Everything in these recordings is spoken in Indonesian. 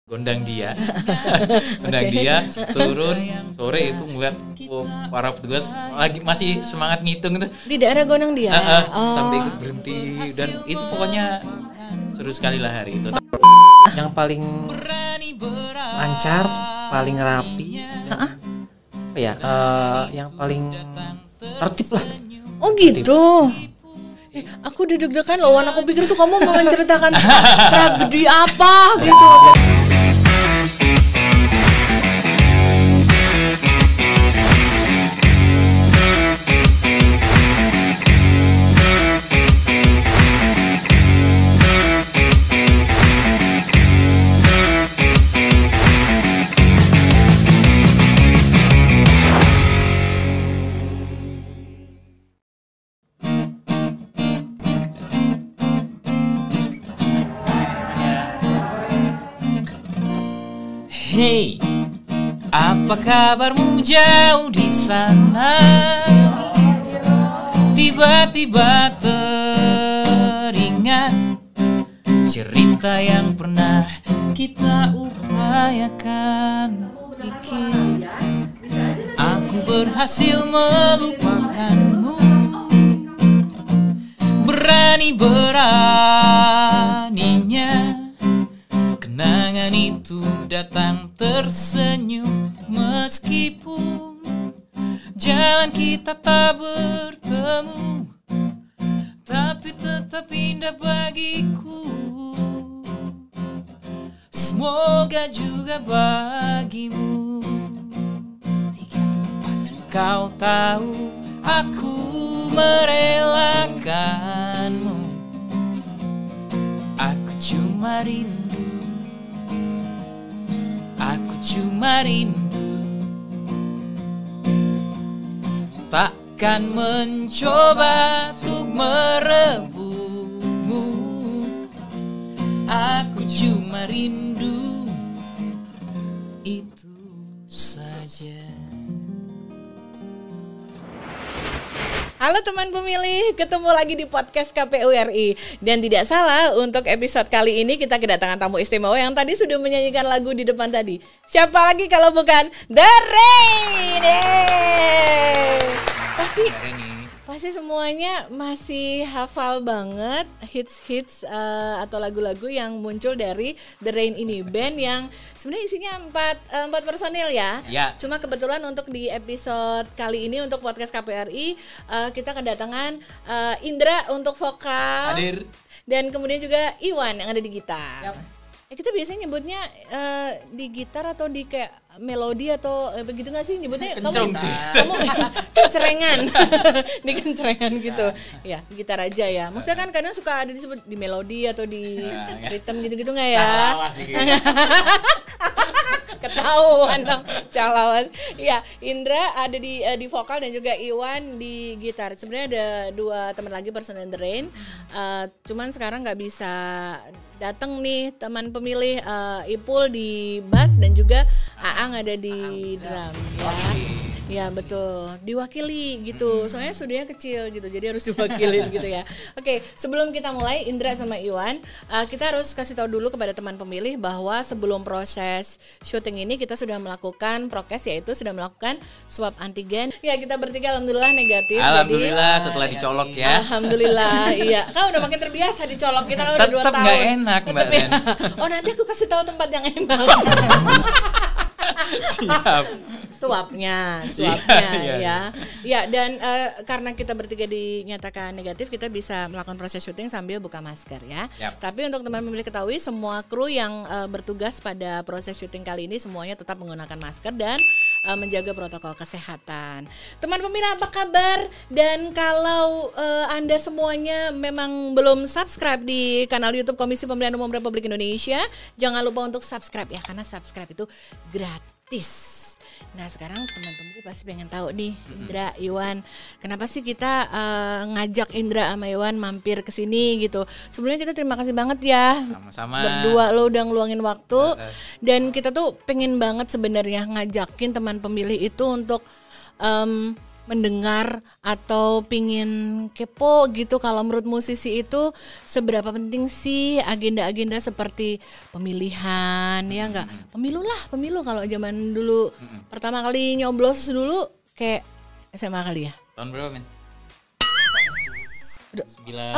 gondang dia gondang dia turun sore itu ngeliat para petugas lagi masih semangat ngitung itu di daerah Gondang dia. Sampai ikut berhenti dan itu pokoknya seru sekali lah hari itu. Yang paling lancar, paling rapi, yang paling tertib lah. Oh gitu. Aku deg-degan loh, Wan. Aku pikir tuh kamu mau menceritakan tragedi apa gitu. Hey, apa kabarmu jauh di sana? Tiba-tiba teringat cerita yang pernah kita upayakan bikin. Aku berhasil melupakanmu, berani-beraninya kenangan itu datang tersenyum meskipun jalan kita tak bertemu, tapi tetap indah bagiku. Semoga juga bagimu. 3, 4. Kau tahu aku merelakanmu. Aku cuma rindu. Cuma rindu, takkan mencoba untuk merebutmu. Aku cuma rindu, itu saja. Halo teman pemilih, ketemu lagi di podcast KPU RI. Dan tidak salah, untuk episode kali ini kita kedatangan tamu istimewa yang tadi sudah menyanyikan lagu di depan tadi. Siapa lagi kalau bukan The Rain? Pasti semuanya masih hafal banget hits-hits atau lagu-lagu yang muncul dari The Rain ini. Band yang sebenarnya isinya 4 personil ya. Cuma kebetulan untuk di episode kali ini untuk podcast KPRI kita kedatangan Indra untuk vokal. Hadir. Dan kemudian juga Iwan yang ada di gitar. Kita biasanya nyebutnya di gitar atau di kayak melodi atau begitu nggak sih nyebutnya? Kamu kencerengan, di kencerengan gitu. Ya, gitar aja ya. Maksudnya kan kadang suka ada disebut di melodi atau di ritme gitu-gitu nggak ya? Ketahuan dong, calawas. Ya, Indra ada di vokal dan juga Iwan di gitar. Sebenarnya ada 2 teman lagi personel The Rain. Cuman sekarang nggak bisa datang nih teman pemilih, Ipul di bass dan juga Aang ada di drum ya. Ya betul, diwakili gitu. Soalnya studionya kecil gitu, jadi harus diwakilin gitu ya. Oke, sebelum kita mulai Indra sama Iwan, kita harus kasih tahu dulu kepada teman pemilih bahwa sebelum proses syuting ini kita sudah melakukan prokes, yaitu sudah melakukan swab antigen. Ya, kita bertiga alhamdulillah negatif. Alhamdulillah jadi, setelah dicolok ya. Alhamdulillah, iya. Kan udah makin terbiasa dicolok, kita kan udah 2 tahun. Tetap nggak enak Mbak Ren. Oh nanti aku kasih tahu tempat yang enak. Siap. Swabnya Iya. Ya, dan karena kita bertiga dinyatakan negatif, kita bisa melakukan proses syuting sambil buka masker ya. Tapi untuk teman pemilih ketahui, semua kru yang bertugas pada proses syuting kali ini semuanya tetap menggunakan masker dan menjaga protokol kesehatan. Teman pemilih apa kabar? Dan kalau Anda semuanya memang belum subscribe di kanal YouTube Komisi Pemilihan Umum Republik Indonesia, jangan lupa untuk subscribe ya, karena subscribe itu gratis. Nah sekarang teman-teman pasti pengen tahu nih, Indra, Iwan, kenapa sih kita ngajak Indra sama Iwan mampir ke sini gitu. Sebelumnya kita terima kasih banget ya. Sama-sama. Berdua lo udah ngeluangin waktu. Dan kita tuh pengen banget sebenarnya ngajakin teman pemilih itu untuk mendengar atau pingin kepo gitu, kalau menurut musisi itu seberapa penting sih agenda-agenda seperti pemilihan, ya enggak? Pemilu kalau zaman dulu pertama kali nyoblos dulu kayak SMA kali ya. Tahun berapa, men?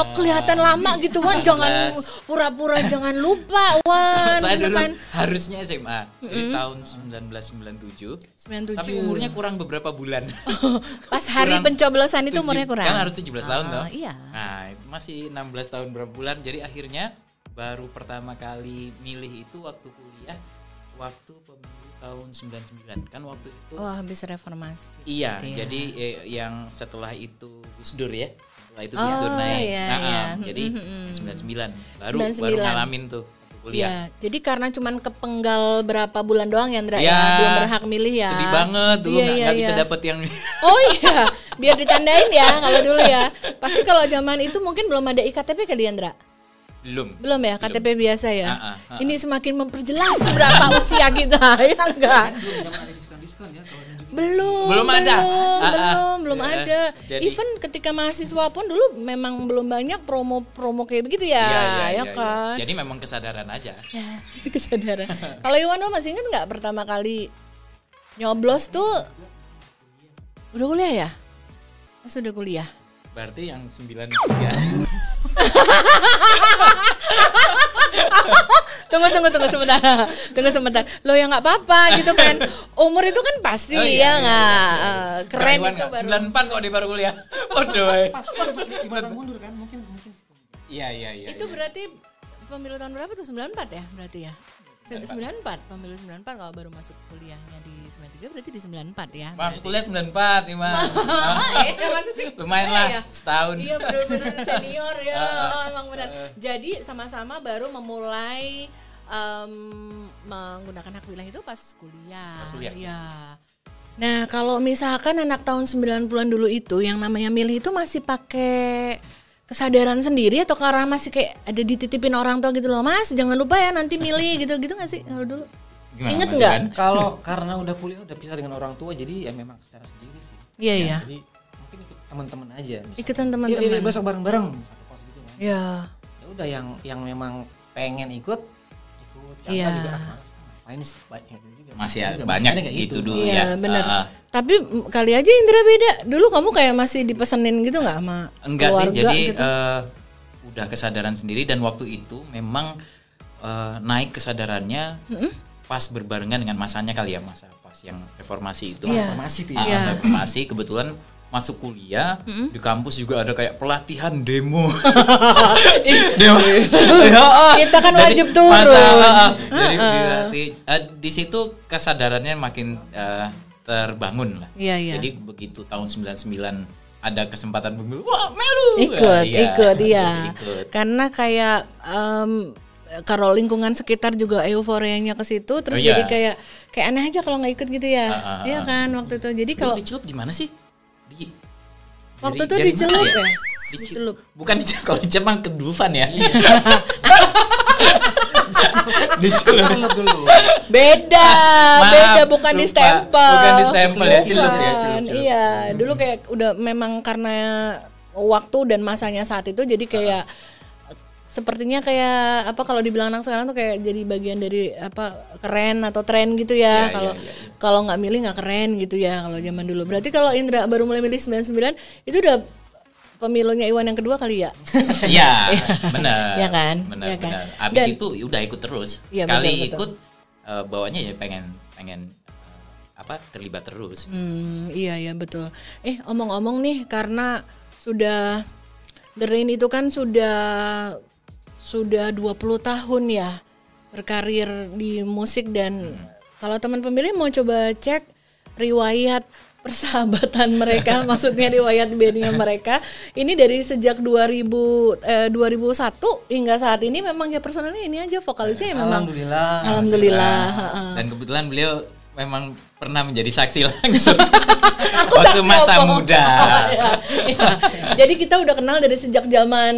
Oh, kelihatan lama gitu Wan, jangan pura-pura jangan lupa Wan. Saya gitu dulu kan. harusnya SMA dari tahun 1997. Tapi umurnya kurang beberapa bulan. Pas hari pencoblosan itu umurnya kurang. Kan harus 17 tahun toh. Iya. Nah, itu masih 16 tahun berapa bulan. Jadi akhirnya baru pertama kali milih itu waktu kuliah, waktu pemilu tahun 99 kan waktu itu. Oh, habis reformasi. Iya, gitu ya. jadi yang setelah itu Gus Dur ya. Setelah itu Gus Dur naik. Iya, nah, iya. Jadi 99 baru 99. ngalamin tuh waktu kuliah. Iya, jadi karena cuman kepenggal berapa bulan doang ya Ndra Ya, ya, belum berhak milih ya. Sedih banget dulu nggak bisa dapet yang Oh iya, biar ditandain ya kalau dulu ya. Pasti kalau zaman itu mungkin belum ada iktp kali ya Ndra? Belum ya, KTP biasa ya. Ini semakin memperjelas berapa usia kita ya enggak? Belum ada. Jadi, Even ketika mahasiswa pun dulu memang belum banyak promo kayak begitu ya, iya, kan? Jadi memang kesadaran aja. Ya, kesadaran. Kalau Iwano masih ingat nggak pertama kali nyoblos tuh udah kuliah ya? Sudah kuliah. Berarti yang 93. Tunggu sebentar. Lo yang nggak apa-apa gitu kan. Umur itu kan pasti ya nggak. Keren Iwan itu gak? baru. 94 kok di baru kuliah. Waduh. Pas gimana mundur kan mungkin. Iya. Itu berarti pemilu tahun berapa tuh? 94 ya berarti ya? 94, pemilu 94 kalau baru masuk kuliahnya di 93 berarti di 94 ya. Masuk kuliah 94 Iman. Ya masa sih? Lumayan lah, setahun. Iya benar-benar senior ya. Emang benar. Jadi sama-sama baru memulai menggunakan hak pilih itu pas kuliah. Ya. Nah, kalau misalkan anak tahun 90-an dulu itu yang namanya milih itu masih pakai kesadaran sendiri atau karena masih kayak ada dititipin orang tua gitu loh, Mas jangan lupa ya nanti milih gitu nggak sih kalau dulu? Ingat nggak? Kalau karena udah kuliah udah pisah dengan orang tua jadi ya memang kesadaran sendiri sih. Iya. Jadi mungkin ikut teman-teman aja. Ikutan teman-teman. Iya, besok bareng-bareng satu kos gitu kan. Iya. Ya udah yang memang pengen ikut. Iya. Juga ini sih banyak juga. Masih banyak gitu dulu ya. Iya benar. Tapi kali aja Indra beda. Dulu kamu kayak masih dipesenin gitu nggak sama enggak keluarga sih, jadi gitu? udah kesadaran sendiri dan waktu itu memang naik kesadarannya pas berbarengan dengan masanya kali ya, masa pas yang reformasi itu. Reformasi tuh ya. Reformasi kebetulan masuk kuliah di kampus juga ada kayak pelatihan demo. Kita kan wajib turun. Jadi di situ kesadarannya makin terbangun lah. Iya. Jadi begitu tahun 99 ada kesempatan pemilu, wah melu. Ikut. Karena kayak kalau lingkungan sekitar juga euforianya ke situ, terus jadi kayak aneh aja kalau nggak ikut gitu ya. Iya kan waktu itu. Jadi kalau dicelup di mana sih? Waktu itu dicelup ya? Dicelup. Bukan dicelup, kalau dicelup mah kedufan ya. Dicelup dulu. Beda, bukan di stempel. Bukan di stempel ya, celup ya, celup. Iya, dulu kayak udah memang karena waktu dan masanya saat itu jadi kayak sepertinya kayak apa kalau dibilang anak sekarang tuh kayak jadi bagian dari apa keren atau tren gitu ya. Kalau nggak milih nggak keren gitu ya kalau zaman dulu. Berarti kalau Indra baru mulai milih 99 itu udah pemilunya Iwan yang kedua kali ya? Iya, benar. Ya kan? Benar. Abis itu udah ikut terus. Ya, sekali betul. ikut bawanya ya pengen terlibat terus. Iya betul. Omong-omong nih karena sudah The Rain itu kan sudah 20 tahun ya berkarir di musik dan kalau teman pemilih mau coba cek riwayat persahabatan mereka, maksudnya riwayat bandnya mereka ini dari sejak 2001 hingga saat ini memang ya personalnya ini aja vokalisnya ya memang Alhamdulillah. Dan kebetulan beliau memang pernah menjadi saksi langsung waktu masa muda. Jadi kita udah kenal dari sejak zaman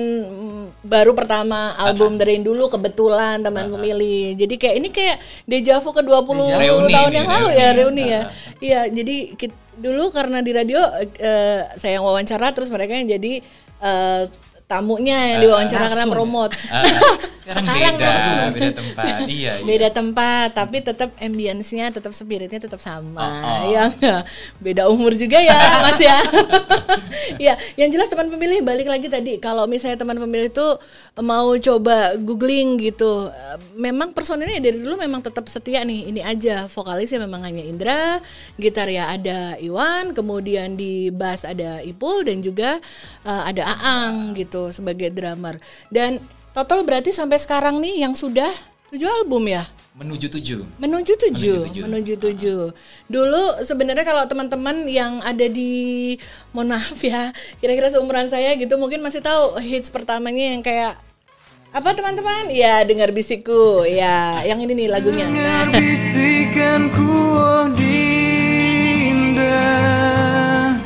baru pertama album The Rain dulu kebetulan teman pemilih. Jadi kayak ini kayak deja vu ke 20 tahun yang lalu ya reuni ya. Iya, jadi dulu karena di radio saya yang wawancara, terus mereka yang jadi tamunya yang diwawancara karena promote. Sekarang beda tempat. Iya. Beda tempat, tapi tetap ambience-nya, tetap spiritnya tetap sama. Ya, beda umur juga ya, Mas ya. Ya, yang jelas teman pemilih balik lagi tadi, kalau misalnya teman pemilih itu mau coba googling gitu, memang personilnya dari dulu memang tetap setia nih. Ini aja vokalisnya memang hanya Indra, gitar ya ada Iwan, kemudian di bass ada Ipul dan juga ada Aang gitu sebagai drummer. Dan total berarti sampai sekarang nih yang sudah 7 album ya? Menuju 7. Dulu sebenarnya kalau teman-teman yang ada di, mohon maaf ya, kira-kira seumuran saya gitu mungkin masih tahu hits pertamanya yang kayak apa teman-teman? Ya, Dengar Bisikku. Ya, yang ini nih lagunya. Nah. Bisikanku indah,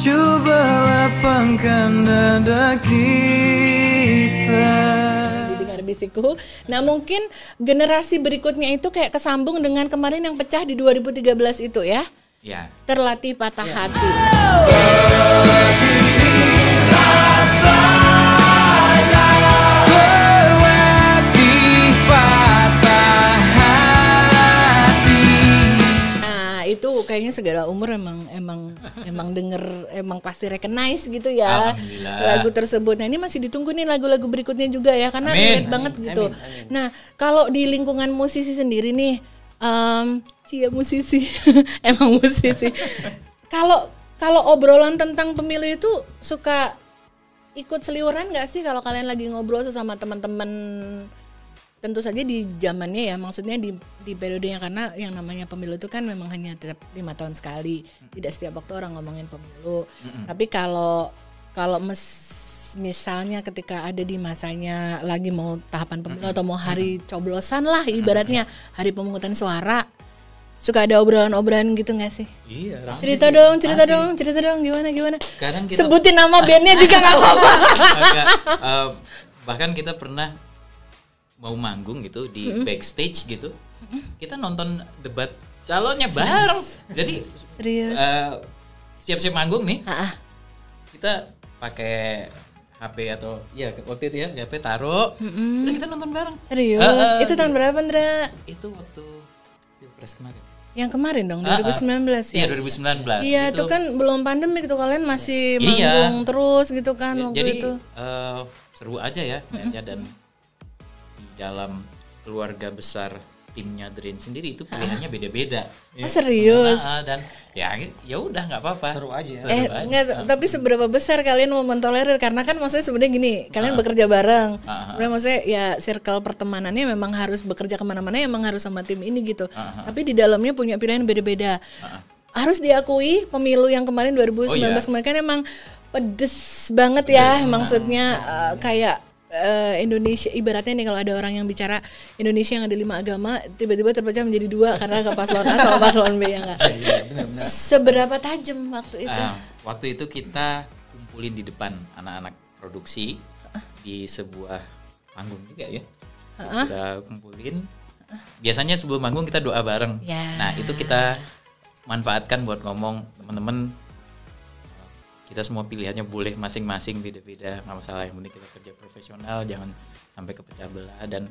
coba lapangkan dada kita. Dengar Bisikku. Nah, mungkin generasi berikutnya itu kayak kesambung dengan kemarin yang pecah di 2013 itu ya. Ya. Terlatih Patah Hati. Itu kayaknya segala umur emang denger, emang pasti recognize gitu ya lagu tersebut. Nah, ini masih ditunggu nih lagu-lagu berikutnya juga ya, karena relate banget gitu. Amin. Nah, kalau di lingkungan musisi sendiri nih, musisi emang musisi. Kalau obrolan tentang pemilu itu suka ikut seliuran nggak sih kalau kalian lagi ngobrol sesama teman-teman? Tentu saja di zamannya ya, maksudnya di periodenya, karena yang namanya pemilu itu kan memang hanya tiap 5 tahun sekali, tidak setiap waktu orang ngomongin pemilu. Tapi kalau misalnya ketika ada di masanya lagi mau tahapan pemilu atau mau hari coblosan lah ibaratnya, hari pemungutan suara, suka ada obrolan-obrolan gitu nggak sih? Iya. Cerita dong, gimana? Kita, sebutin nama bandnya juga nggak apa-apa. Bahkan kita pernah mau manggung gitu di backstage gitu, kita nonton debat calonnya bareng. Jadi serius, siap-siap manggung nih, kita pakai HP atau ya waktu itu ya HP taruh, udah kita nonton bareng. Serius? Itu tahun berapa, Ndra? Itu waktu Pilpres kemarin. Yang kemarin dong, 2019 ya? Iya, 2019. Iya, itu kan belum pandemi gitu, kalian masih manggung terus gitu kan waktu jadi, itu. Seru aja ya, dan dalam keluarga besar timnya Drain sendiri itu pilihannya beda-beda. Serius? Dan ya udah nggak apa-apa. Seru aja. Enggak, tapi seberapa besar kalian mau mentolerir? Karena kan maksudnya sebenarnya gini, kalian bekerja bareng. Sebenarnya maksudnya ya circle pertemanannya memang harus bekerja kemana-mana, emang harus sama tim ini gitu. Tapi di dalamnya punya pilihan beda-beda. Harus diakui pemilu yang kemarin 2019 kemarin kan emang pedes banget ya, maksudnya kayak Indonesia ibaratnya nih, kalau ada orang yang bicara Indonesia yang ada 5 agama tiba-tiba terpecah menjadi 2 karena ke paslon A sama paslon B ya nggak? Seberapa tajam waktu itu? Waktu itu kita kumpulin di depan anak-anak produksi di sebuah panggung juga ya. Kita kumpulin. Biasanya sebelum manggung kita doa bareng. Nah, itu kita manfaatkan buat ngomong, teman-teman, kita semua pilihannya boleh masing-masing beda-beda, nggak masalah, yang penting kita kerja profesional, jangan sampai kepecah belah. Dan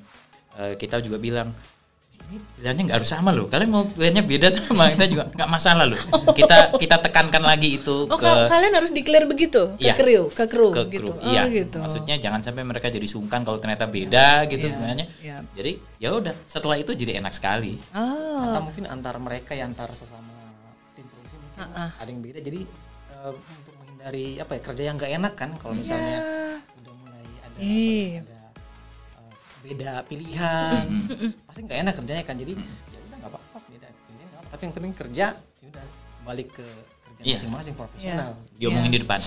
kita juga bilang ini pilihannya nggak harus sama loh, kalian mau pilihannya beda sama kita juga nggak masalah loh. Kita tekankan lagi itu kalian harus declare begitu ke kru gitu. Iya, gitu. Maksudnya jangan sampai mereka jadi sungkan kalau ternyata beda gitu sebenarnya. Jadi ya udah, setelah itu jadi enak sekali. Atau mungkin antar mereka ya, antar sesama tim produksi mungkin ada yang beda, jadi untuk dari kerja yang nggak enak kan kalau misalnya udah mulai ada beda pilihan, pasti nggak enak kerjanya kan. Jadi ya udah nggak apa-apa, beda pilihan gak apa-apa, tapi yang penting kerja, ya udah balik ke kerja masing-masing profesional. Diomongin di depan.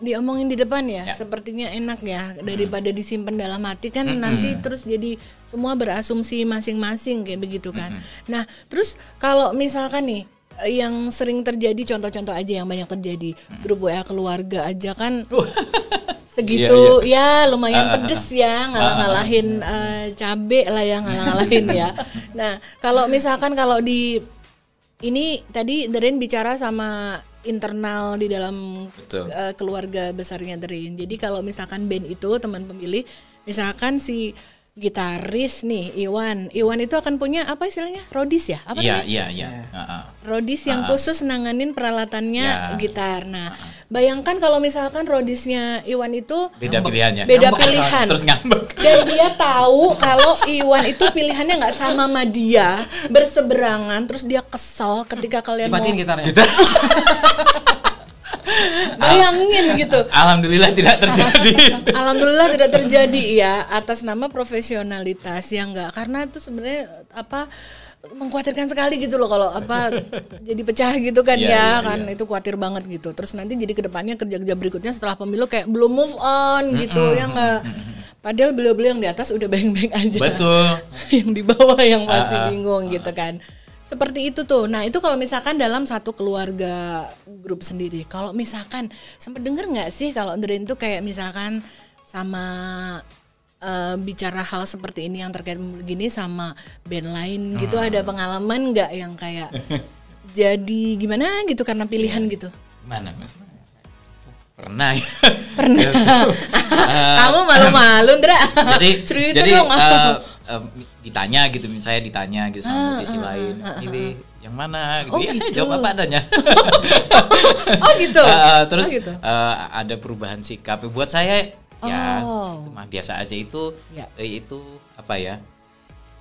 Diomongin di depan ya, sepertinya enak ya, daripada disimpan dalam hati kan nanti terus jadi semua berasumsi masing-masing kayak begitu kan. Nah, terus kalau misalkan nih yang sering terjadi, contoh-contoh aja yang banyak terjadi, grup WA keluarga aja kan segitu ya lumayan pedes ya, ngalah-ngalahin cabe lah ya, ngalah-ngalahin ya. Nah, kalau misalkan kalau di ini tadi Derin bicara sama internal di dalam keluarga besarnya Derin. Jadi kalau misalkan band itu teman pemilih, misalkan si gitaris nih Iwan itu akan punya apa istilahnya rodis ya? Apa namanya? Iya. Rodis yang khusus nanganin peralatannya gitar. Nah, bayangkan kalau misalkan rodisnya Iwan itu beda pilihan. Terus ngambek. Dan dia tahu kalau Iwan itu pilihannya nggak sama dia, berseberangan, terus dia kesel ketika kalian dimatiin gitarnya. Bayangin gitu. Alhamdulillah tidak terjadi. Alhamdulillah tidak terjadi ya, atas nama profesionalitas yang enggak, karena itu sebenarnya mengkhawatirkan sekali gitu loh kalau jadi pecah gitu kan itu khawatir banget gitu. Terus nanti jadi kedepannya kerja-kerja berikutnya setelah pemilu kayak belum move on gitu ya enggak. Padahal beliau-beliau yang di atas udah beng-beng aja. Betul. Yang di bawah yang masih bingung gitu kan. Seperti itu tuh. Nah itu kalau misalkan dalam satu keluarga grup sendiri. Kalau misalkan sempat denger nggak sih kalau Derin tuh kayak misalkan sama bicara hal seperti ini yang terkait begini sama band lain gitu, ada pengalaman nggak yang kayak jadi gimana gitu karena pilihan gitu? Mana mas? Pernah. Kamu malu-malu Ndra. Jadi ditanya gitu, saya ditanya gitu sama musisi lain, pilih yang mana gitu. Ya saya jawab apa adanya. Gitu. Terus ada perubahan sikap buat saya ya itu mah biasa aja, itu apa ya,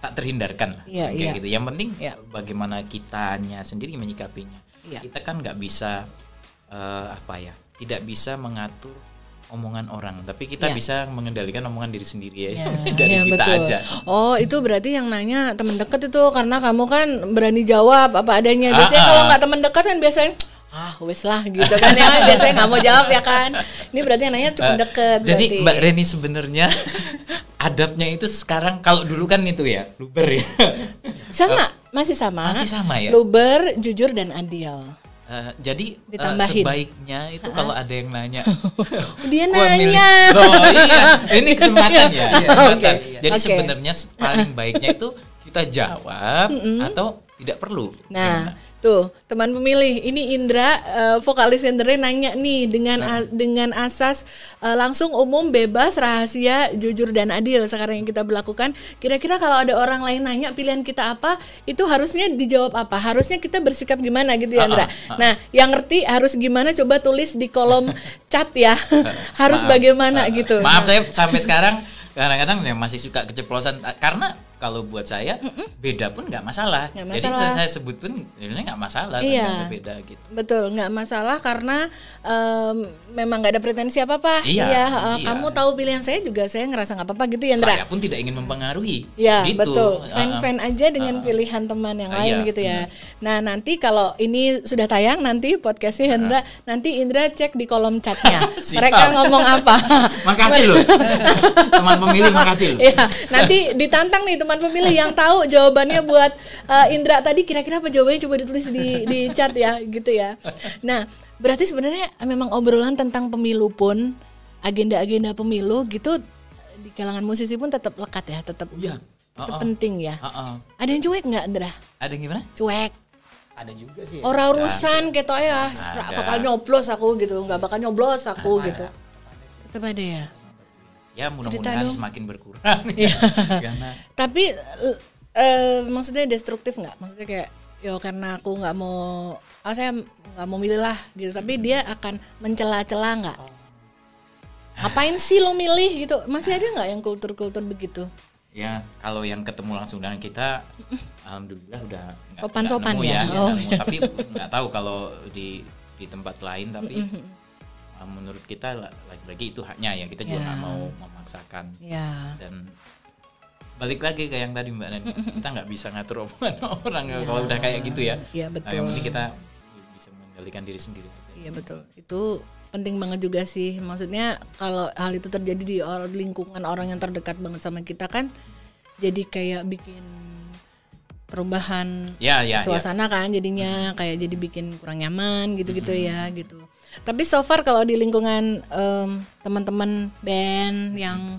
tak terhindarkan kayak gitu. Yang penting bagaimana kitanya sendiri menyikapinya. Kita kan nggak bisa tidak bisa mengatur omongan orang, tapi kita bisa mengendalikan omongan diri sendiri dari kita betul. aja. Oh itu berarti yang nanya teman dekat itu karena kamu kan berani jawab apa adanya. Biasanya kalau nggak teman dekat kan biasanya wes lah gitu kan ya, biasanya nggak mau jawab ya kan. Ini berarti yang nanya cukup dekat. Jadi Mbak Reni sebenarnya adabnya itu sekarang, kalau dulu kan itu ya luber ya. Masih sama ya. Luber, jujur dan adil. Jadi sebaiknya itu kalau ada yang nanya, dia nanya. Ini kesempatan ya. Jadi sebenarnya paling baiknya itu kita jawab atau tidak perlu. Nah, tuh teman pemilih, ini Indra vokalis Indra nanya nih dengan asas langsung, umum, bebas, rahasia, jujur dan adil sekarang yang kita berlakukan. Kira-kira kalau ada orang lain nanya pilihan kita apa, itu harusnya dijawab apa? Harusnya kita bersikap gimana gitu ya Indra? Nah, yang ngerti harus gimana coba tulis di kolom chat ya. Harus bagaimana gitu. Maaf saya sampai sekarang kadang-kadang masih suka keceplosan, karena kalau buat saya beda pun nggak masalah. Jadi saya sebut pun ini nggak masalah, beda gitu. Betul, nggak masalah karena memang nggak ada pretensi apa-apa. Kamu tahu pilihan saya juga, saya ngerasa nggak apa-apa gitu ya Ndra. Saya pun tidak ingin mempengaruhi. Iya gitu. Betul, fan aja dengan pilihan teman yang lain gitu ya. Nah nanti kalau ini sudah tayang nanti podcastnya Indra, nanti Indra cek di kolom chatnya. Mereka ngomong apa? Makasih loh, teman pemilih, makasih loh. Iya, nanti ditantang nih teman pemilih yang tahu jawabannya buat Indra tadi, kira-kira apa jawabannya, coba ditulis di chat ya gitu ya. Nah berarti sebenarnya memang obrolan tentang pemilu pun, agenda-agenda pemilu gitu di kalangan musisi pun tetap lekat ya, tetap penting ya. Ada yang cuek nggak Indra? Ada yang gimana? Cuek. Ada juga sih. Orang urusan gitu ya, bakal nyoblos aku gitu, nggak bakal nyoblos aku gitu. Tetap ada ya. Ya mudah-mudahan semakin berkurang. Tapi maksudnya destruktif nggak? Maksudnya kayak karena aku nggak mau, saya nggak mau milih lah gitu. Tapi dia akan mencela-cela nggak? Ngapain sih lo milih gitu? Masih ada nggak yang kultur-kultur begitu? Ya kalau yang ketemu langsung dengan kita, alhamdulillah udah sopan-sopan ya. Tapi nggak tahu kalau di tempat lain. Tapi menurut kita lagi-lagi itu haknya ya, kita juga nggak mau memaksakan. Dan balik lagi ke yang tadi Mbak Nani, kita nggak bisa ngatur omongan orang kalau udah kayak gitu ya. Betul. Nah, yang penting kita bisa mengendalikan diri sendiri. Iya betul, itu penting banget juga sih. Maksudnya kalau hal itu terjadi di lingkungan orang yang terdekat banget sama kita kan, jadi kayak bikin perubahan suasana kan, jadinya kayak jadi bikin kurang nyaman gitu-gitu ya gitu. Tapi so far kalau di lingkungan teman-teman band yang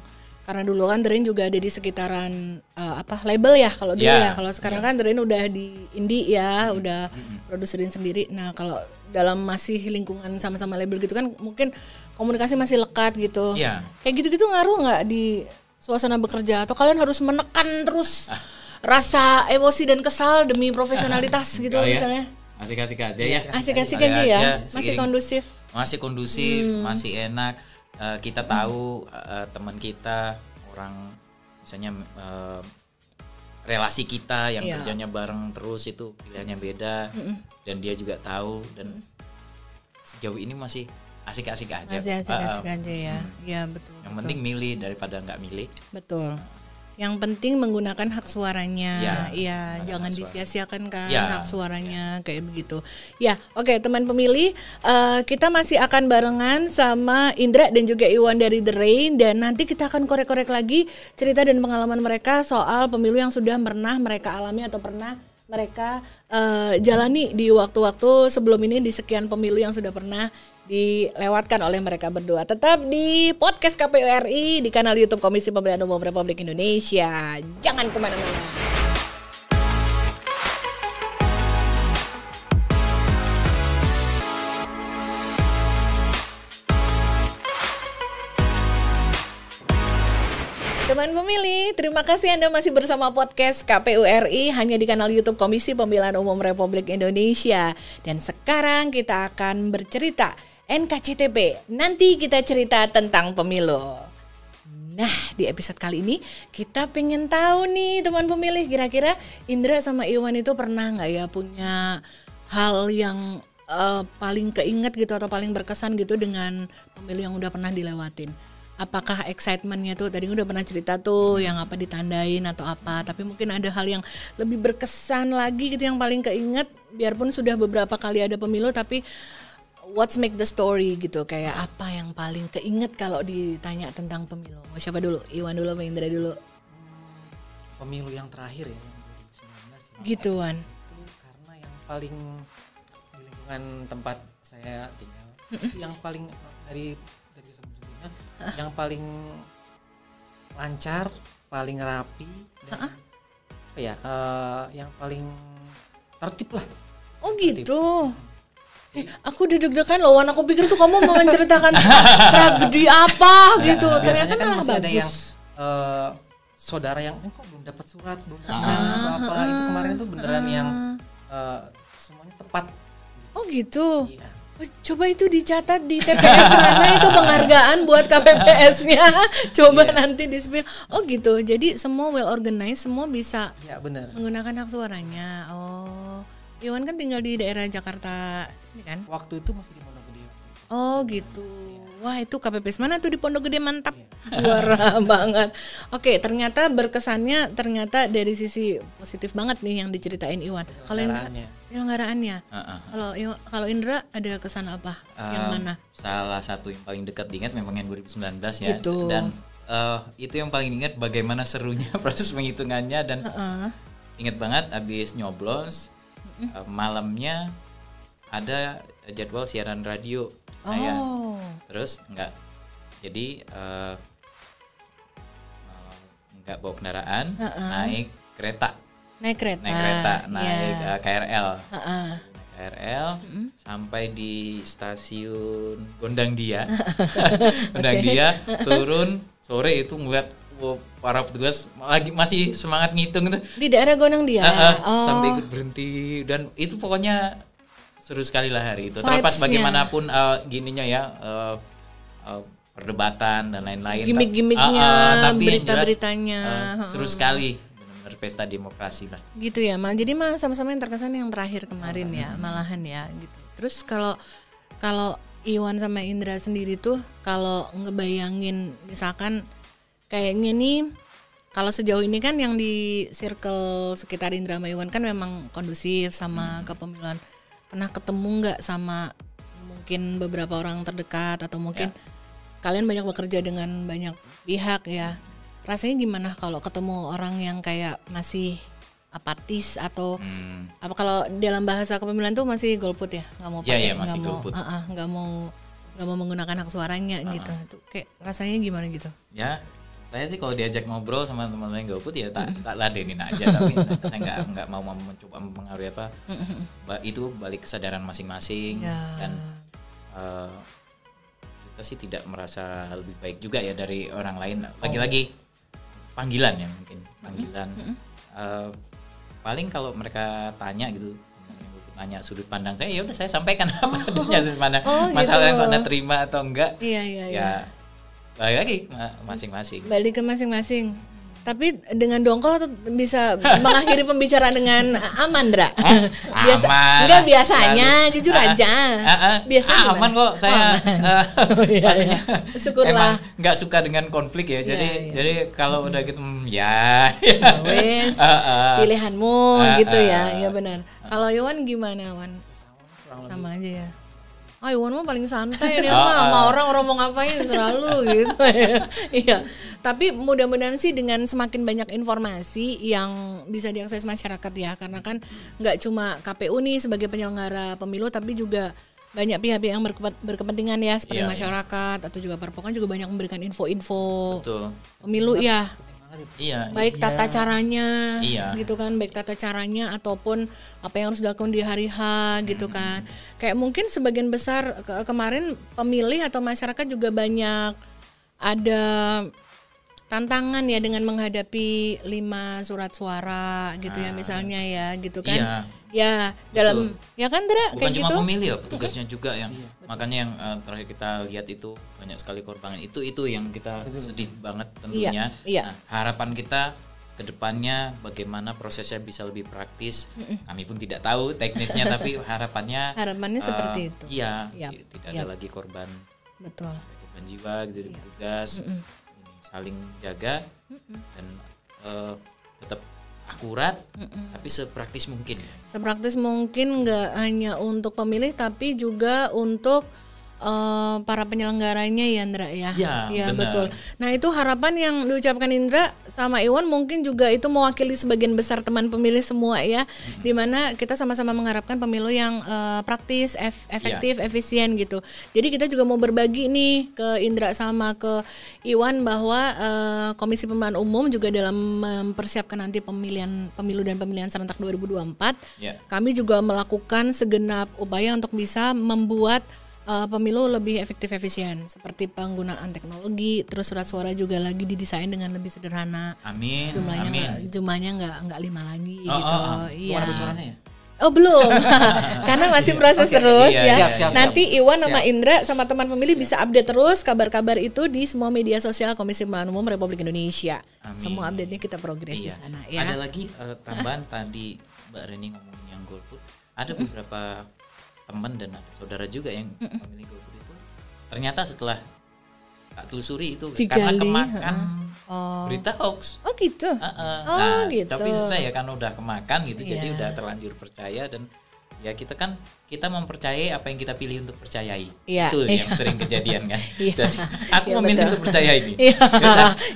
Karena dulu kan The Rain juga ada di sekitaran label ya kalau dulu ya. Kalau sekarang kan The Rain udah di indie ya, udah produserin sendiri. Nah kalau dalam masih lingkungan sama-sama label gitu kan mungkin komunikasi masih lekat gitu. Kayak gitu-gitu ngaruh nggak di suasana bekerja? Atau kalian harus menekan terus rasa emosi dan kesal demi profesionalitas gitu misalnya? Asik-asik aja ya. Asik-asik aja ya. Masih kondusif. Masih kondusif, masih enak. Kita tahu teman kita, orang misalnya relasi kita yang kerjanya bareng terus itu pilihannya beda, dan dia juga tahu, dan sejauh ini masih asik-asik aja. Masih asik-asik aja ya. Ya betul. Yang penting milih daripada nggak milih. Betul. Yang penting menggunakan hak suaranya, jangan disia-siakan kan hak suaranya kayak begitu. Ya, oke, teman pemilih, kita masih akan barengan sama Indra dan juga Iwan dari The Rain, dan nanti kita akan korek-korek lagi cerita dan pengalaman mereka soal pemilu yang sudah pernah mereka alami atau pernah mereka jalani di waktu-waktu sebelum ini, di sekian pemilu yang sudah pernah dilewatkan oleh mereka berdua. Tetap di podcast KPU RI di kanal YouTube Komisi Pemilihan Umum Republik Indonesia. Jangan kemana-mana. Teman pemilih, terima kasih Anda masih bersama podcast KPU RI hanya di kanal YouTube Komisi Pemilihan Umum Republik Indonesia. Dan sekarang kita akan bercerita NKCTP. Nanti kita cerita tentang pemilu. Nah, di episode kali ini kita pengen tahu nih teman pemilih, kira-kira Indra sama Iwan itu pernah nggak ya punya hal yang paling keinget gitu atau paling berkesan gitu dengan pemilu yang udah pernah dilewatin. Apakah excitementnya tuh tadi udah pernah cerita tuh yang apa ditandain atau apa, tapi mungkin ada hal yang lebih berkesan lagi gitu yang paling keinget, biarpun sudah beberapa kali ada pemilu, tapi what's make the story gitu, kayak apa yang paling keinget kalau ditanya tentang pemilu. Mau siapa dulu? Iwan dulu, Indra dulu? Pemilu yang terakhir ya, yang 2019 ya. Gitu Wan. Itu karena yang paling di lingkungan tempat saya tinggal, yang paling dari sebelumnya yang paling lancar, paling rapi, dan yang paling tertib lah. Oh gitu. Aku deg-degan loh, Wan. Aku pikir tuh kamu mau menceritakan tragedi apa gitu. Ternyata kan malah masih bagus. ada yang saudara yang kok belum dapat surat, belum apa itu kemarin tuh beneran yang semuanya tepat. Oh gitu. Iya. Coba itu dicatat di TPS mana itu penghargaan buat KPPS-nya. Coba nanti di-spill. Oh gitu. Jadi semua well organized, semua bisa menggunakan hak suaranya. Oh. Iwan kan tinggal di daerah Jakarta sini kan? Waktu itu masih di Pondok Gede. Oh gitu. Wah itu KPPS mana tuh di Pondok Gede, mantap. Juara banget. Oke, ternyata berkesannya ternyata dari sisi positif banget nih yang diceritain Iwan. Kalau penyelenggaraannya. Kalau Indra ada kesan apa? Yang mana? Salah satu yang paling dekat diingat memang yang 2019 ya. Gitu. Dan itu yang paling ingat bagaimana serunya proses penghitungannya, dan ingat banget abis nyoblos. Malamnya ada jadwal siaran radio saya, terus jadi nggak bawa kendaraan, naik kereta, naik KRL, KRL sampai di stasiun Gondang Dia, Dia turun sore itu ngeliat para petugas masih semangat ngitung itu di daerah Gondang Dia. Sampai ikut berhenti, dan itu pokoknya seru sekali lah hari itu. Terlepas bagaimanapun gininya ya, perdebatan dan lain-lain, gimmick-gimmicknya, tapi berita-beritanya seru sekali, benar-benar pesta demokrasi lah. Gitu ya, jadi malah sama-sama yang terkesan yang terakhir kemarin ya, malahan ya gitu. Terus kalau Iwan sama Indra sendiri tuh kalau ngebayangin misalkan kayaknya nih, kalau sejauh ini kan yang di circle sekitar Indra sama Iwan kan memang kondusif sama kepemiluan. Pernah ketemu nggak sama mungkin beberapa orang terdekat atau mungkin kalian banyak bekerja dengan banyak pihak ya. Rasanya gimana kalau ketemu orang yang kayak masih apatis atau apa, kalau dalam bahasa kepemiluan tuh masih golput ya, nggak mau pakai, nggak mau menggunakan hak suaranya gitu. Itu kayak rasanya gimana gitu? Ya, Saya sih kalau diajak ngobrol sama teman-teman yang GoFood ya tak ladenin aja, tapi saya nggak mau mencoba mempengaruhi apa. Itu balik kesadaran masing-masing dan kita sih tidak merasa lebih baik juga ya dari orang lain. Lagi-lagi panggilan ya mungkin panggilan. Paling kalau mereka tanya gitu, nanya sudut pandang saya, ya udah saya sampaikan apa adanya sudut pandang. Masalah yang Anda terima atau enggak. Ya balik lagi masing-masing. Balik ke masing-masing. Tapi dengan dongkol atau bisa mengakhiri pembicaraan dengan aman, Dra? Enggak biasanya, jujur aja. Biasanya aman kok saya. Maksudnya syukurlah. Emang nggak suka dengan konflik ya. Jadi kalau udah gitu wes, pilihanmu gitu ya. Ya benar. Kalau Iwan gimana, Wan? Sama aja ya. Iwan mah paling santai dia mah sama orang mau ngapain selalu gitu ya. Iya. Tapi mudah-mudahan sih dengan semakin banyak informasi yang bisa diakses masyarakat ya, karena kan nggak cuma KPU nih sebagai penyelenggara pemilu, tapi juga banyak pihak-pihak yang berkepentingan ya, seperti masyarakat atau juga Parpol kan juga banyak memberikan info-info pemilu ya. Iya, baik tata caranya gitu kan, baik tata caranya ataupun apa yang harus dilakukan di hari H gitu kan. Kayak mungkin sebagian besar kemarin pemilih atau masyarakat juga banyak ada tantangan ya dengan menghadapi 5 surat suara gitu ya misalnya ya gitu kan. Ya dalam ya kan Dra, bukan kayak cuma gitu. pemilih ya, petugasnya juga yang makanya yang terakhir kita lihat itu banyak sekali korban itu yang kita sedih banget tentunya. Nah, harapan kita ke depannya bagaimana prosesnya bisa lebih praktis. Kami pun tidak tahu teknisnya tapi harapannya seperti itu. Iya, tidak ada lagi korban. Betul. Korban jiwa gitu di petugas. Saling jaga dan tetap akurat, tapi sepraktis mungkin. Sepraktis mungkin nggak hanya untuk pemilih, tapi juga untuk para penyelenggaranya ya Indra ya. Ya betul. Nah itu harapan yang diucapkan Indra sama Iwan mungkin juga itu mewakili sebagian besar teman pemilih semua ya, dimana kita sama-sama mengharapkan pemilu yang praktis, efektif, efisien gitu. Jadi kita juga mau berbagi nih ke Indra sama ke Iwan bahwa Komisi Pemilihan Umum juga dalam mempersiapkan nanti pemilu dan pemilihan serentak 2024, kami juga melakukan segenap upaya untuk bisa membuat pemilu lebih efektif efisien, seperti penggunaan teknologi, terus surat suara juga lagi didesain dengan lebih sederhana. Amin. Jumlahnya nggak 5 lagi gitu. Iya. Bocorannya ya? Oh belum, karena masih proses terus ya. Siap. Nanti Iwan sama Indra sama teman pemilih bisa update terus kabar-kabar itu di semua media sosial Komisi Pemilihan Umum Republik Indonesia. Amin. Semua update-nya kita progres di sana ya. Ada lagi tambahan tadi Mbak Reni ngomongin yang GoFood, ada beberapa teman dan saudara juga yang memilih GoFood itu ternyata setelah tak telusuri itu karena kemakan berita hoax. Oh gitu. Gitu. Tapi susah ya kan udah kemakan gitu, jadi udah terlanjur percaya dan ya kita mempercayai apa yang kita pilih untuk percayai. Itu yang sering kejadian kan. Jadi aku memilih untuk percaya ini.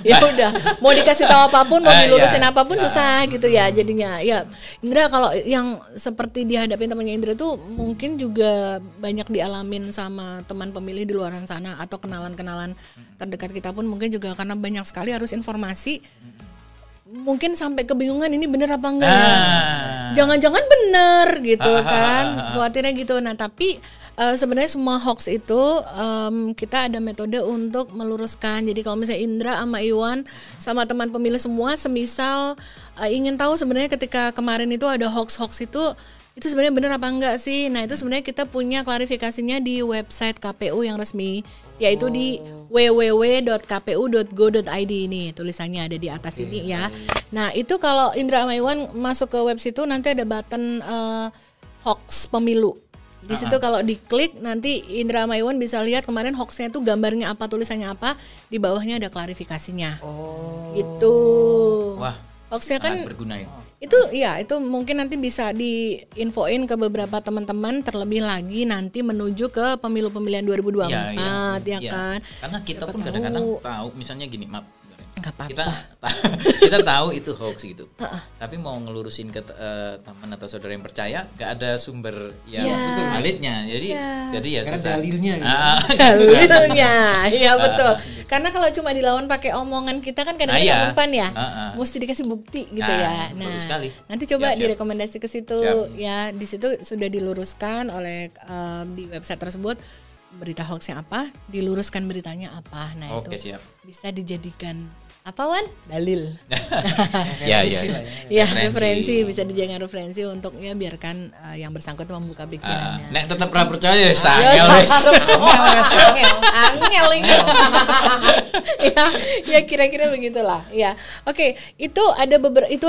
Ya udah, mau dikasih tahu apapun, mau dilurusin apapun susah gitu ya jadinya. Ya, Indra kalau yang seperti dihadapin temannya Indra tuh mungkin juga banyak dialamin sama teman pemilih di luar sana atau kenalan-kenalan terdekat kita pun mungkin juga karena banyak sekali harus informasi. Mungkin sampai kebingungan ini bener apa enggak ya? Jangan-jangan bener gitu kan, khawatirnya gitu. Nah tapi sebenarnya semua hoax itu kita ada metode untuk meluruskan. Jadi kalau misalnya Indra sama Iwan sama teman pemilih semua semisal ingin tahu sebenarnya ketika kemarin itu ada hoax-hoax itu sebenarnya benar apa enggak sih? Nah itu sebenarnya kita punya klarifikasinya di website KPU yang resmi, yaitu di www.kpu.go.id ini, tulisannya ada di atas ini ya. Nah itu kalau Indra sama Iwan masuk ke web situ nanti ada button hoax pemilu. Di situ kalau diklik nanti Indra sama Iwan bisa lihat kemarin hoaxnya itu gambarnya apa, tulisannya apa, di bawahnya ada klarifikasinya. Gitu. Wah, hoaxnya kan berguna ya. Itu mungkin nanti bisa diinfoin ke beberapa teman-teman terlebih lagi nanti menuju ke pemilu pemilihan 2024 ya kan. Karena kita pun kadang-kadang tahu misalnya gini, Nggak apa-apa. Kita tahu itu hoax gitu. Tapi mau ngelurusin ke teman atau saudara yang percaya, nggak ada sumber yang validnya. Jadi ya karena dalilnya gitu. Dalilnya, ya betul. Karena kalau cuma dilawan pakai omongan kita kan kadang-kadang mempan ya. Mesti dikasih bukti gitu ya. Nah, nanti coba direkomendasi ke situ ya. Di situ sudah diluruskan oleh di website tersebut berita hoaxnya apa, diluruskan beritanya apa. Nah, itu bisa dijadikan apa Wan? Dalil. Referensi bisa dijadikan referensi untuk ya biarkan yang bersangkutan membuka pikirannya. Nek tetap pernah percaya sangel wes. Angel ini. Ya kira-kira begitulah. Ya. Oke, itu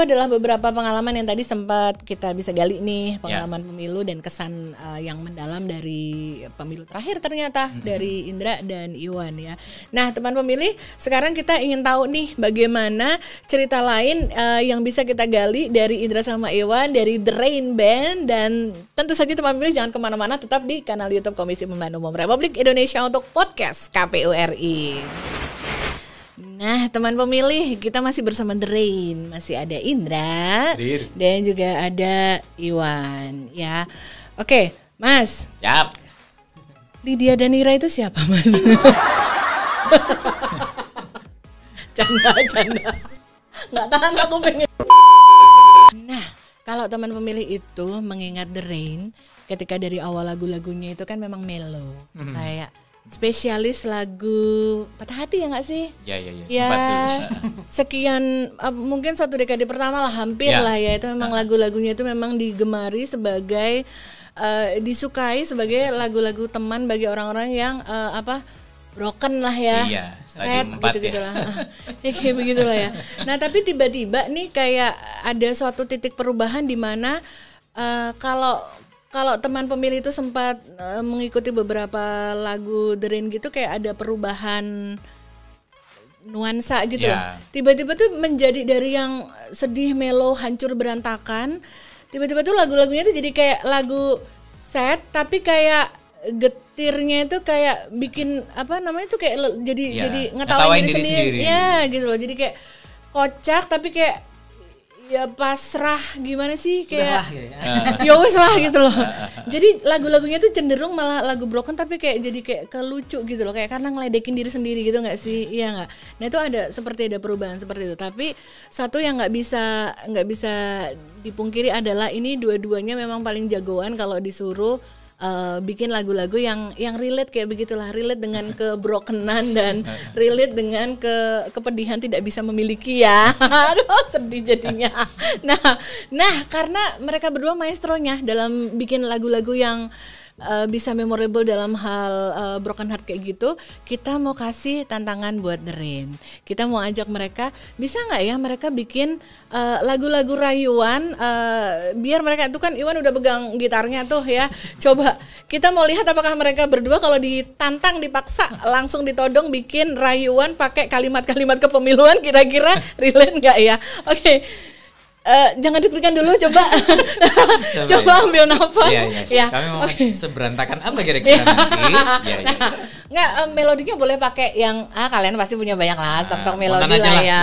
adalah beberapa pengalaman yang tadi sempat kita bisa gali nih, pengalaman pemilu dan kesan yang mendalam dari pemilu terakhir ternyata dari Indra dan Iwan ya. Nah, teman pemilih, sekarang kita ingin tahu nih bagaimana cerita lain yang bisa kita gali dari Indra sama Iwan dari The Rain Band. Dan tentu saja teman pemilih jangan kemana-mana, tetap di kanal YouTube Komisi Pemilihan Umum Republik Indonesia untuk podcast KPU RI. Nah, teman pemilih, kita masih bersama The Rain, masih ada Indra dan juga ada Iwan ya. Oke, Mas. Yap. Lydia dan Ira itu siapa, Mas? Canda. Nggak tahan aku pengen. Nah, kalau teman pemilih itu mengingat The Rain, ketika dari awal lagu-lagunya itu kan memang mellow, kayak spesialis lagu patah hati ya nggak sih? Ya. Sempat dulu. Sekian mungkin 1 dekade pertama lah, hampir lah ya, itu memang lagu-lagunya itu memang digemari sebagai disukai sebagai lagu-lagu teman bagi orang-orang yang broken lah ya, sad gitu lah, kayak begitulah ya. Nah tapi tiba-tiba nih kayak ada suatu titik perubahan di mana kalau teman pemilih itu sempat mengikuti beberapa lagu The Rain gitu, kayak ada perubahan nuansa gitu loh. Tiba-tiba tuh menjadi dari yang sedih, mellow, hancur, berantakan, tiba-tiba tuh lagu-lagunya tuh jadi kayak lagu sad tapi kayak getirnya itu kayak bikin kayak jadi ngetawain diri sendiri. Ya gitu loh. Jadi kayak kocak tapi kayak ya pasrah gimana sih, kayak ya wes lah gitu loh. Jadi lagu-lagunya tuh cenderung malah lagu broken tapi kayak jadi kayak kelucu gitu loh, kayak karena ngeledekin diri sendiri gitu nggak sih? Iya nggak? Nah itu ada perubahan seperti itu. Tapi satu yang nggak bisa dipungkiri adalah ini dua-duanya memang paling jagoan kalau disuruh bikin lagu-lagu yang relate kayak begitulah, relate dengan kebrokenan dan relate dengan kepedihan tidak bisa memiliki ya. Aduh sedih jadinya. Nah karena mereka berdua maestronya dalam bikin lagu-lagu yang bisa memorable dalam hal broken heart kayak gitu, kita mau kasih tantangan buat The Rain. Kita mau ajak mereka, bisa nggak ya mereka bikin lagu-lagu rayuan, biar mereka itu kan Iwan udah pegang gitarnya tuh ya. Coba kita mau lihat apakah mereka berdua kalau ditantang, dipaksa langsung ditodong bikin rayuan pakai kalimat-kalimat kepemiluan, kira-kira relate nggak ya? Oke. Jangan deg-degan dulu, coba ambil nafas. Ya. Kami mau seberantakan apa kira-kira nanti? Nggak, melodinya boleh pakai yang kalian pasti punya banyak lah, stok melodi lah ya.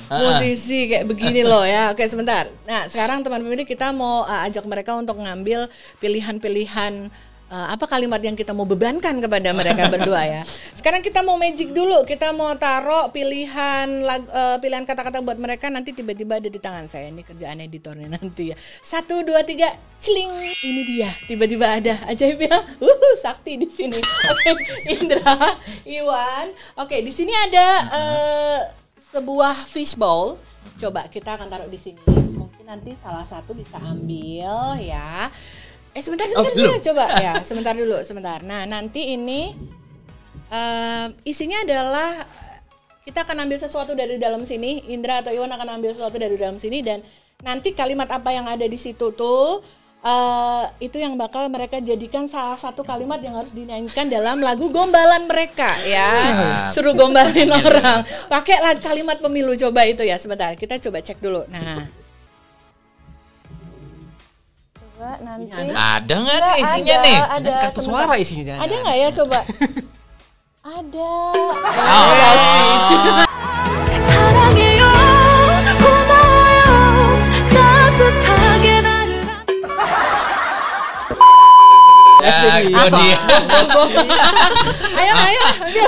Musisi kayak begini loh ya. Oke sebentar. Nah sekarang teman pemilih, kita mau ajak mereka untuk ngambil pilihan-pilihan apa kalimat yang kita mau bebankan kepada mereka berdua ya. Sekarang kita mau magic dulu, kita mau taruh pilihan kata-kata buat mereka, nanti tiba-tiba ada di tangan saya. Ini kerjaan editornya nanti ya. 1, 2, 3, celing. Ini dia, tiba-tiba ada ajaib ya. Sakti di sini. Oke, Indra, Iwan. Oke, di sini ada sebuah fishbowl. Coba kita akan taruh di sini. Mungkin nanti salah satu bisa ambil ya. Sebentar coba ya, sebentar. Nah nanti ini isinya adalah kita akan ambil sesuatu dari dalam sini. Indra atau Iwan akan ambil sesuatu dari dalam sini, dan nanti kalimat apa yang ada di situ tuh itu yang bakal mereka jadikan salah satu kalimat yang harus dinyanyikan dalam lagu gombalan mereka ya. Suruh gombalin orang pakai kalimat pemilu. Coba itu ya, sebentar kita coba cek dulu. Nah nanti ada nggak nih isinya nih? Ada kartu suara isinya. Ada nggak ya, coba? Ada. Ayo.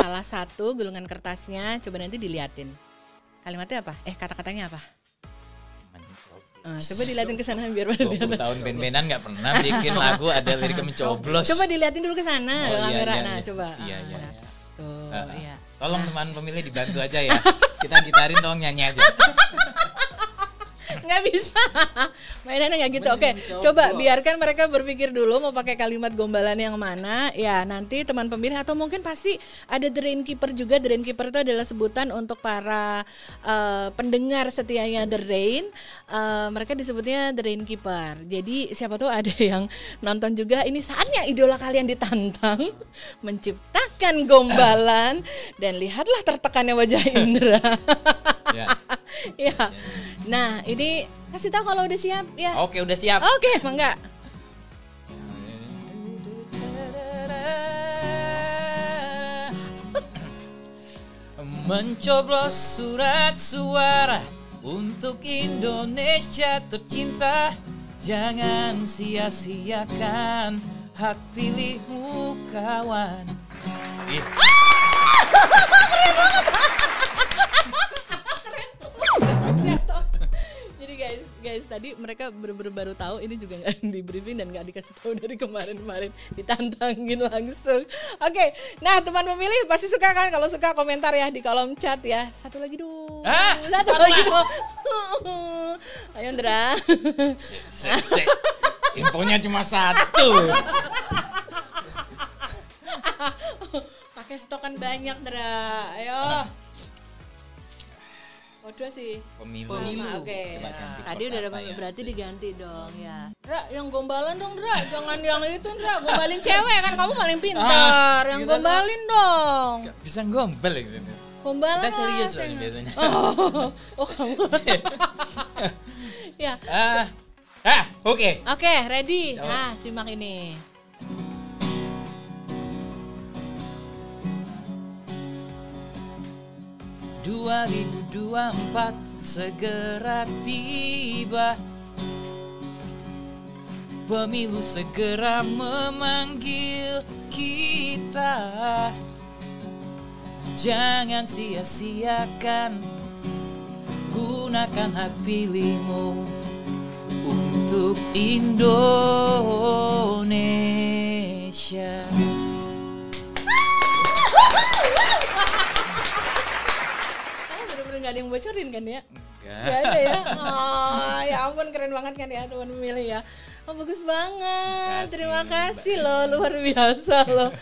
Salah satu gulungan kertasnya, coba nanti diliatin. Kalimatnya apa? Kata-katanya apa? Coba diliatin ke sana biar pada 20 tahun band-bandan nggak pernah bikin lagu ada lirik mencoblos. Coba diliatin dulu ke sana kamera. Coba. Iya. Tuh, iya. Tolong teman pemilih dibantu aja ya. Kita gitarin, tolong nyanyi aja. Nggak bisa, mainannya nggak gitu. Oke, coba biarkan mereka berpikir dulu mau pakai kalimat gombalan yang mana. Ya nanti teman pemilih atau mungkin pasti ada The Rainkeeper juga. The Rainkeeper itu adalah sebutan untuk para pendengar setianya The Rain. Mereka disebutnya The Rainkeeper. Jadi siapa tahu ada yang nonton juga. Ini saatnya idola kalian ditantang menciptakan gombalan dan lihatlah tertekannya wajah Indra. Ya. Nah, ini kasih tahu kalau udah siap ya. Oke, udah siap. Oke, mangga. Mencoblos surat suara untuk Indonesia tercinta. Jangan sia-siakan hak pilihmu, kawan. Jadi guys tadi mereka bener-bener baru tahu, ini juga nggak di briefing dan nggak dikasih tahu dari kemarin ditantangin langsung. Oke, nah teman pemilih pasti suka kan, kalau suka komentar ya di kolom chat ya. Satu lagi dong. Lagi dong. Ayo Indra. Infonya cuma satu. Pakai stokan banyak Dra. Ayo. Kode sih. Pemilu. Oke. Tadi udah ada berarti diganti dong ya. Dra, yang gombalan dong Dra. Jangan yang itu Dra, gombalin cewek kan kamu paling pintar. Yang gombalin dong. Gak bisa gombal gitu. Gombalan. Kita serius loh biasanya. Oh kamu. Ya. Oke. Oke, ready. Nah, simak ini. ...2024 segera tiba. Pemilu segera memanggil kita. Jangan sia-siakan, gunakan hak pilihmu untuk Indonesia. Nggak ada yang bocorin kan ya? Enggak ada ya? Ya ampun, keren banget kan ya teman pemilih ya. Bagus banget, terima kasih loh, luar biasa loh.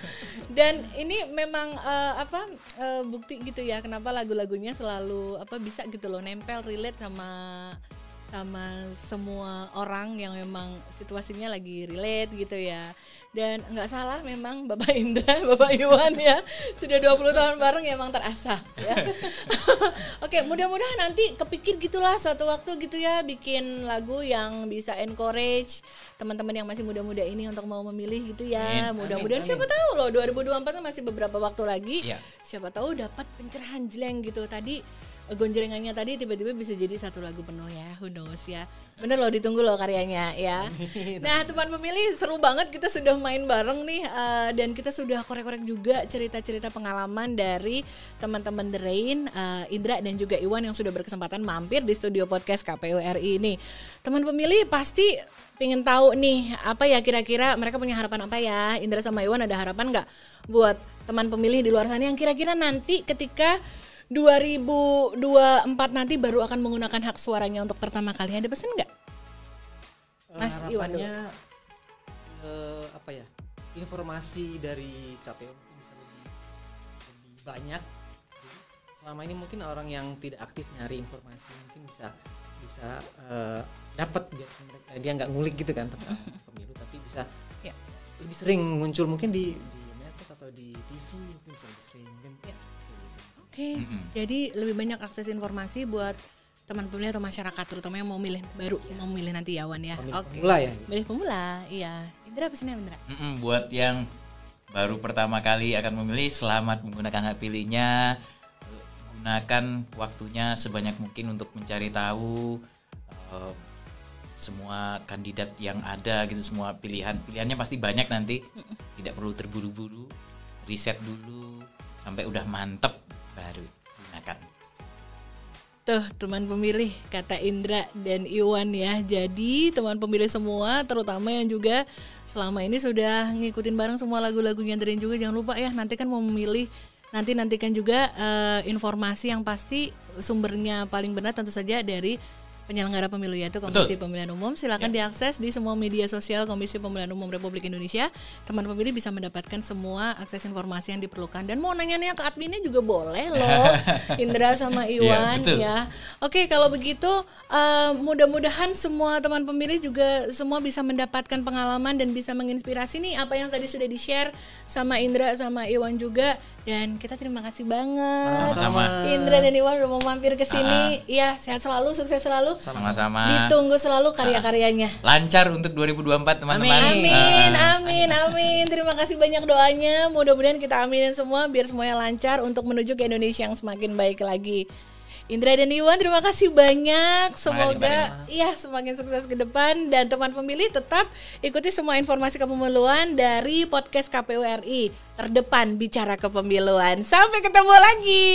Dan ini memang bukti gitu ya, kenapa lagu-lagunya selalu bisa gitu loh, nempel, relate sama semua orang yang memang situasinya lagi relate gitu ya. Dan nggak salah memang Bapak Indra, Bapak Iwan ya, sudah 20 tahun bareng ya, emang terasa ya. Oke, mudah-mudahan nanti kepikir gitulah suatu waktu gitu ya, bikin lagu yang bisa encourage teman-teman yang masih muda-muda ini untuk mau memilih gitu ya. Mudah-mudahan siapa tahu loh 2024 masih beberapa waktu lagi. Siapa tahu dapat pencerahan jeleng gitu. Tadi gonjrengannya tadi tiba-tiba bisa jadi satu lagu penuh ya, who knows ya. Bener loh, ditunggu loh karyanya ya. Nah teman pemilih, seru banget kita sudah main bareng nih, dan kita sudah korek-korek juga cerita-cerita pengalaman dari teman-teman The Rain, Indra dan juga Iwan yang sudah berkesempatan mampir di studio podcast KPU RI ini. Teman pemilih pasti pengen tahu nih, apa ya kira-kira mereka punya harapan apa ya. Indra sama Iwan ada harapan nggak buat teman pemilih di luar sana yang kira-kira nanti ketika 2024 nanti baru akan menggunakan hak suaranya untuk pertama kali, ada pesan nggak? Mas Iwan dulu. Informasi dari KPU bisa lebih banyak. Selama ini mungkin orang yang tidak aktif nyari informasi mungkin bisa dapat, dia nggak ngulik gitu kan tentang pemilu, tapi bisa lebih sering muncul mungkin di medsos atau di TV, mungkin bisa lebih sering mungkin. Oke, jadi lebih banyak akses informasi buat teman pemilih atau masyarakat terutama yang mau milih mau milih nanti ya Wan ya. Pemula ya. Milih pemula, iya. Indra pesannya Indra. Buat yang baru pertama kali akan memilih, selamat menggunakan hak pilihnya. Gunakan waktunya sebanyak mungkin untuk mencari tahu. semua kandidat yang ada gitu, semua pilihannya pasti banyak nanti. Tidak perlu terburu-buru, riset dulu sampai udah mantep baru gunakan. Tuh teman pemilih, kata Indra dan Iwan ya. Jadi teman pemilih semua, terutama yang juga selama ini sudah ngikutin bareng semua lagu-lagunya Dren juga, jangan lupa ya, nanti kan mau memilih, nantikan juga informasi yang pasti sumbernya paling benar tentu saja dari penyelenggara pemilu, yaitu Komisi Pemilihan Umum. Silakan diakses di semua media sosial Komisi Pemilihan Umum Republik Indonesia. Teman pemilih bisa mendapatkan semua akses informasi yang diperlukan. Dan mau nanya-nanya ke adminnya juga boleh loh, Indra sama Iwan ya. Oke, kalau begitu mudah-mudahan semua teman pemilih juga semua bisa mendapatkan pengalaman dan bisa menginspirasi nih apa yang tadi sudah di-share sama Indra sama Iwan juga. Dan kita terima kasih banget Indra dan Iwan udah mau mampir ke sini. Iya, sehat selalu, sukses selalu. Sama-sama. Ditunggu selalu karya-karyanya. Lancar untuk 2024 teman-teman. Amin. Terima kasih banyak doanya. Mudah-mudahan kita aminin semua biar semuanya lancar untuk menuju ke Indonesia yang semakin baik lagi. Indra dan Iwan, terima kasih banyak. Semoga semakin sukses ke depan. Dan teman pemilih tetap ikuti semua informasi kepemiluan dari podcast KPU RI. Terdepan bicara kepemiluan. Sampai ketemu lagi.